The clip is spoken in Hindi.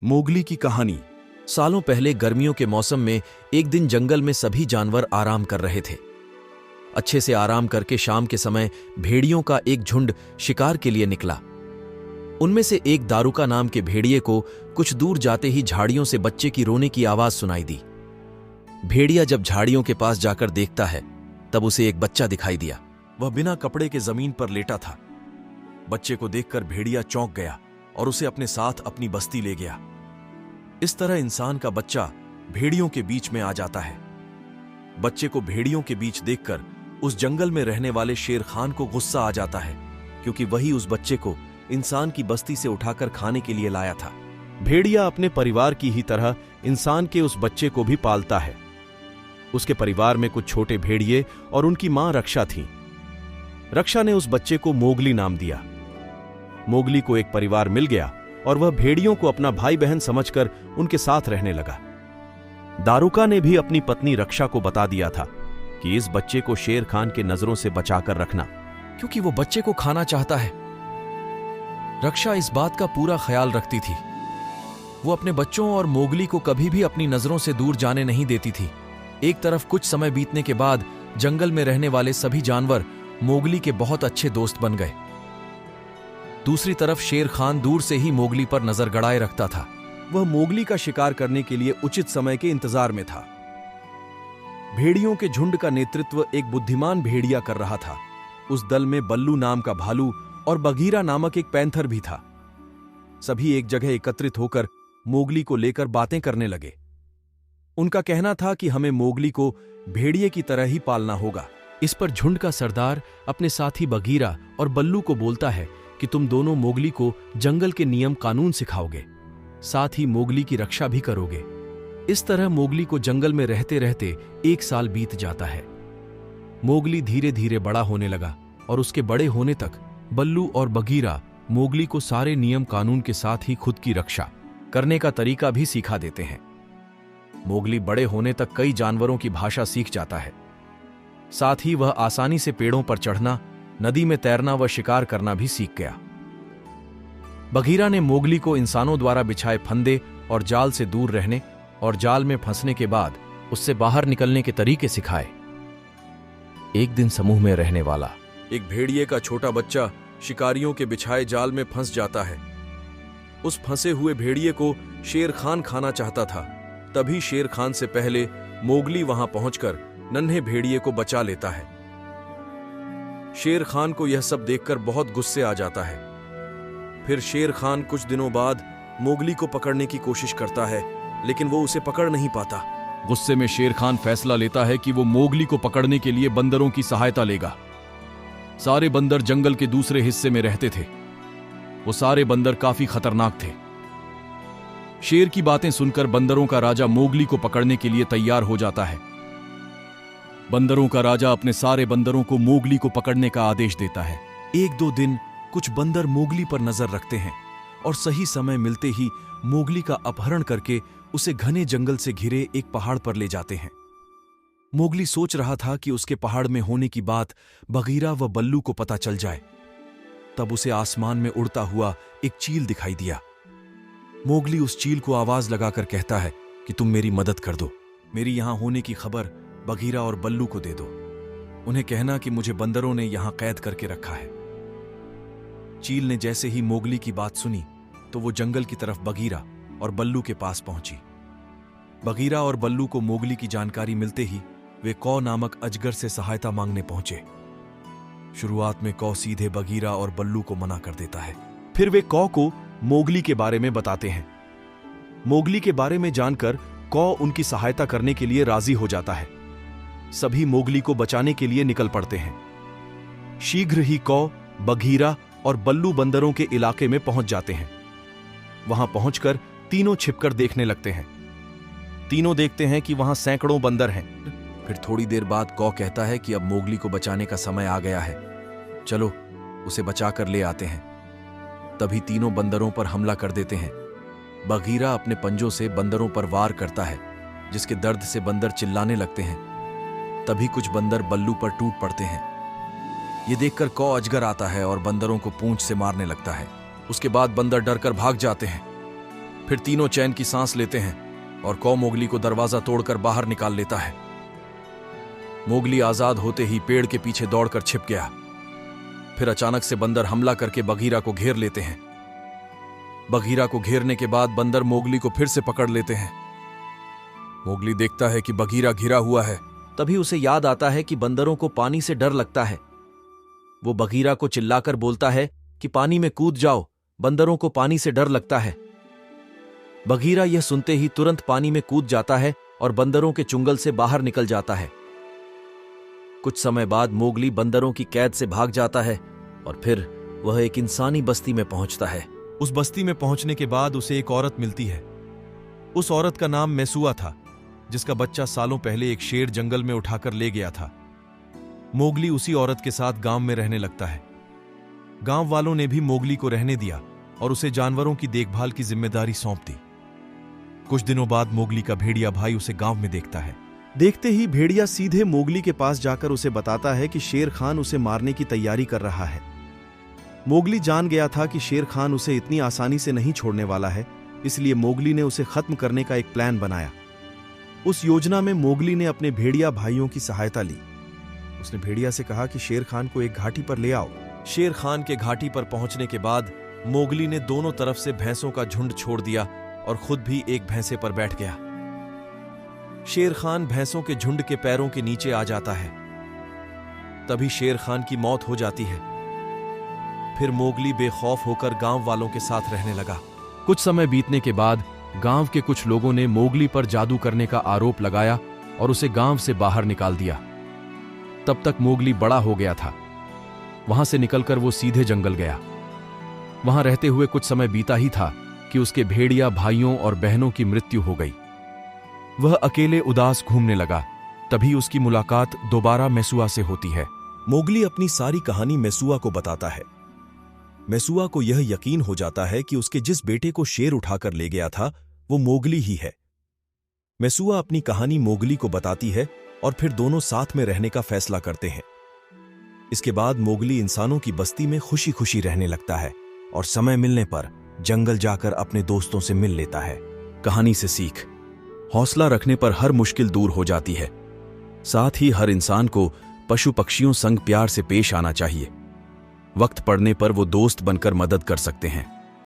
मोगली की कहानी। सालों पहले गर्मियों के मौसम में एक दिन जंगल में सभी जानवर आराम कर रहे थे। अच्छे से आराम करके शाम के समय भेड़ियों का एक झुंड शिकार के लिए निकला। उनमें से एक दारुका नाम के भेड़िए को कुछ दूर जाते ही झाड़ियों से बच्चे की रोने की आवाज सुनाई दी। भेड़िया जब झाड़ियों के पास जाकर देखता है तब उसे एक बच्चा दिखाई दिया। वह बिना कपड़े के जमीन पर लेटा था। बच्चे को देखकर भेड़िया चौंक गया और उसे अपने साथ अपनी बस्ती ले गया। इस तरह इंसान का बच्चा भेड़ियों के बीच में आ जाता है। बच्चे को भेड़ियों के बीच देखकर उस जंगल में रहने वाले शेर खान को गुस्सा आ जाता है, क्योंकि वही उस बच्चे को इंसान की बस्ती से उठाकर खाने के लिए लाया था। भेड़िया अपने परिवार की ही तरह इंसान के उस बच्चे को भी पालता है। उसके परिवार में कुछ छोटे भेड़िए और उनकी मां रक्षा थी। रक्षा ने उस बच्चे को मोगली नाम दिया। मोगली को एक परिवार मिल गया और वह भेड़ियों को अपना भाई बहन समझकर उनके साथ रहने लगा। दारुका ने भी अपनी पत्नी रक्षा को बता दिया था कि इस बच्चे को शेर खान के नजरों से बचाकर रखना, क्योंकि वो बच्चे को खाना चाहता है। रक्षा इस बात का पूरा ख्याल रखती थी। वो अपने बच्चों और मोगली को कभी भी अपनी नजरों से दूर जाने नहीं देती थी। एक तरफ कुछ समय बीतने के बाद जंगल में रहने वाले सभी जानवर मोगली के बहुत अच्छे दोस्त बन गए। दूसरी तरफ शेर खान दूर से ही मोगली पर नजर गड़ाए रखता था। वह मोगली का शिकार करने के लिए उचित समय के इंतजार में था। भेड़ियों के झुंड का नेतृत्व एक बुद्धिमान भेड़िया कर रहा था। उस दल में बल्लू नाम का भालू और बगीरा नामक एक पैंथर भी था। सभी एक जगह एकत्रित होकर मोगली को लेकर बातें करने लगे। उनका कहना था कि हमें मोगली को भेड़िए की तरह ही पालना होगा। इस पर झुंड का सरदार अपने साथी बगीरा और बल्लू को बोलता है कि तुम दोनों मोगली को जंगल के नियम कानून सिखाओगे, साथ ही मोगली की रक्षा भी करोगे। इस तरह मोगली को जंगल में रहते रहते 1 साल बीत जाता है। मोगली धीरे धीरे बड़ा होने लगा और उसके बड़े होने तक बल्लू और बगीरा मोगली को सारे नियम कानून के साथ ही खुद की रक्षा करने का तरीका भी सिखा देते हैं। मोगली बड़े होने तक कई जानवरों की भाषा सीख जाता है। साथ ही वह आसानी से पेड़ों पर चढ़ना, नदी में तैरना व शिकार करना भी सीख गया। बगीरा ने मोगली को इंसानों द्वारा बिछाए फंदे और जाल से दूर रहने और जाल में फंसने के बाद उससे बाहर निकलने के तरीके सिखाए। एक दिन समूह में रहने वाला एक भेड़िए का छोटा बच्चा शिकारियों के बिछाए जाल में फंस जाता है। उस फंसे हुए भेड़िए को शेर खान खाना चाहता था। तभी शेर खान से पहले मोगली वहां पहुंचकर नन्हे भेड़िए को बचा लेता है। शेर खान को यह सब देखकर बहुत गुस्से आ जाता है। फिर शेर खान कुछ दिनों बाद मोगली को पकड़ने की कोशिश करता है, लेकिन वो उसे पकड़ नहीं पाता। गुस्से में शेर खान फैसला लेता है कि वो मोगली को पकड़ने के लिए बंदरों की सहायता लेगा। सारे बंदर जंगल के दूसरे हिस्से में रहते थे। वो सारे बंदर काफी खतरनाक थे। शेर की बातें सुनकर बंदरों का राजा मोगली को पकड़ने के लिए तैयार हो जाता है। बंदरों का राजा अपने सारे बंदरों को मोगली को पकड़ने का आदेश देता है। 1-2 दिन कुछ बंदर मोगली पर नजर रखते हैं और सही समय मिलते ही मोगली का अपहरण करके उसे घने जंगल से घिरे एक पहाड़ पर ले जाते हैं। मोगली सोच रहा था कि उसके पहाड़ में होने की बात बगीरा व बल्लू को पता चल जाए। तब उसे आसमान में उड़ता हुआ एक चील दिखाई दिया। मोगली उस चील को आवाज लगाकर कहता है कि तुम मेरी मदद कर दो। मेरी यहां होने की खबर बगीरा और बल्लू को दे दो। उन्हें कहना कि मुझे बंदरों ने यहां कैद करके रखा है। चील ने जैसे ही मोगली की बात सुनी तो वो जंगल की तरफ बगीरा और बल्लू के पास पहुंची। बगीरा और बल्लू को मोगली की जानकारी मिलते ही वे कौ नामक अजगर से सहायता मांगने पहुंचे। शुरुआत में कौ सीधे बगीरा और बल्लू को मना कर देता है। फिर वे कौ को मोगली के बारे में बताते हैं। मोगली के बारे में जानकर कौ उनकी सहायता करने के लिए राजी हो जाता है। सभी मोगली को बचाने के लिए निकल पड़ते हैं। शीघ्र ही कौ, बगीरा और बल्लू बंदरों के इलाके में पहुंच जाते हैं। वहां पहुंचकर तीनों छिपकर देखने लगते हैं। तीनों देखते हैं कि वहां सैकड़ों बंदर हैं। फिर थोड़ी देर बाद कौ कहता है कि अब मोगली को बचाने का समय आ गया है, चलो उसे बचाकर ले आते हैं। तभी तीनों बंदरों पर हमला कर देते हैं। बगीरा अपने पंजों से बंदरों पर वार करता है, जिसके दर्द से बंदर चिल्लाने लगते हैं। तभी कुछ बंदर बल्लू पर टूट पड़ते हैं। ये देखकर कौ अजगर आता है और बंदरों को पूंछ से मारने लगता है। उसके बाद बंदर डरकर भाग जाते हैं। फिर तीनों चैन की सांस लेते हैं और कौ मोगली को दरवाजा तोड़कर बाहर निकाल लेता है। मोगली आजाद होते ही पेड़ के पीछे दौड़कर छिप गया। फिर अचानक से बंदर हमला करके बघीरा को घेर लेते हैं। बघीरा को घेरने के बाद बंदर मोगली को फिर से पकड़ लेते हैं। मोगली देखता है कि बघीरा घिरा हुआ है। तभी उसे याद आता है कि बंदरों को पानी से डर लगता है। वो बघीरा को चिल्लाकर बोलता है कि पानी में कूद जाओ, बंदरों को पानी से डर लगता है। बघीरा यह सुनते ही तुरंत पानी में कूद जाता है और बंदरों के चुंगल से बाहर निकल जाता है। कुछ समय बाद मोगली बंदरों की कैद से भाग जाता है और फिर वह एक इंसानी बस्ती में पहुंचता है। उस बस्ती में पहुंचने के बाद उसे एक औरत मिलती है। उस औरत का नाम मेसुआ था, जिसका बच्चा सालों पहले एक शेर जंगल में उठाकर ले गया था। मोगली उसी औरत के साथ गांव में रहने लगता है। गांव वालों ने भी मोगली को रहने दिया और उसे जानवरों की देखभाल की जिम्मेदारी सौंप दी। कुछ दिनों बाद मोगली का भेड़िया भाई उसे गांव में देखता है। देखते ही भेड़िया सीधे मोगली के पास जाकर उसे बताता है कि शेर खान उसे मारने की तैयारी कर रहा है। मोगली जान गया था कि शेर खान उसे इतनी आसानी से नहीं छोड़ने वाला है, इसलिए मोगली ने उसे खत्म करने का एक प्लान बनाया। उस योजना में मोगली ने अपने भेड़िया भाइयों की सहायता ली। उसने भेड़िया से कहा कि शेर खान को एक घाटी पर ले आओ। शेर खान के घाटी पर पहुंचने के बाद मोगली ने दोनों तरफ से भैंसों का झुंड छोड़ दिया और खुद भी एक भैंसे पर बैठ गया। शेर खान भैंसों के झुंड के पैरों के नीचे आ जाता है। तभी शेर खान की मौत हो जाती है। फिर मोगली बेखौफ होकर गांव वालों के साथ रहने लगा। कुछ समय बीतने के बाद गांव के कुछ लोगों ने मोगली पर जादू करने का आरोप लगाया और उसे गांव से बाहर निकाल दिया। तब तक मोगली बड़ा हो गया था। वहां से निकलकर वो सीधे जंगल गया। वहां रहते हुए कुछ समय बीता ही था कि उसके भेड़िया भाइयों और बहनों की मृत्यु हो गई। वह अकेले उदास घूमने लगा। तभी उसकी मुलाकात दोबारा मेसुआ से होती है। मोगली अपनी सारी कहानी मेसुआ को बताता है। मेसुआ को यह यकीन हो जाता है कि उसके जिस बेटे को शेर उठाकर ले गया था वो मोगली ही है। मेसुआ अपनी कहानी मोगली को बताती है और फिर दोनों साथ में रहने का फैसला करते हैं। इसके बाद मोगली इंसानों की बस्ती में खुशी खुशी रहने लगता है और समय मिलने पर जंगल जाकर अपने दोस्तों से मिल लेता है। कहानी से सीख: हौसला रखने पर हर मुश्किल दूर हो जाती है। साथ ही हर इंसान को पशु पक्षियों संग प्यार से पेश आना चाहिए। वक्त पड़ने पर वो दोस्त बनकर मदद कर सकते हैं।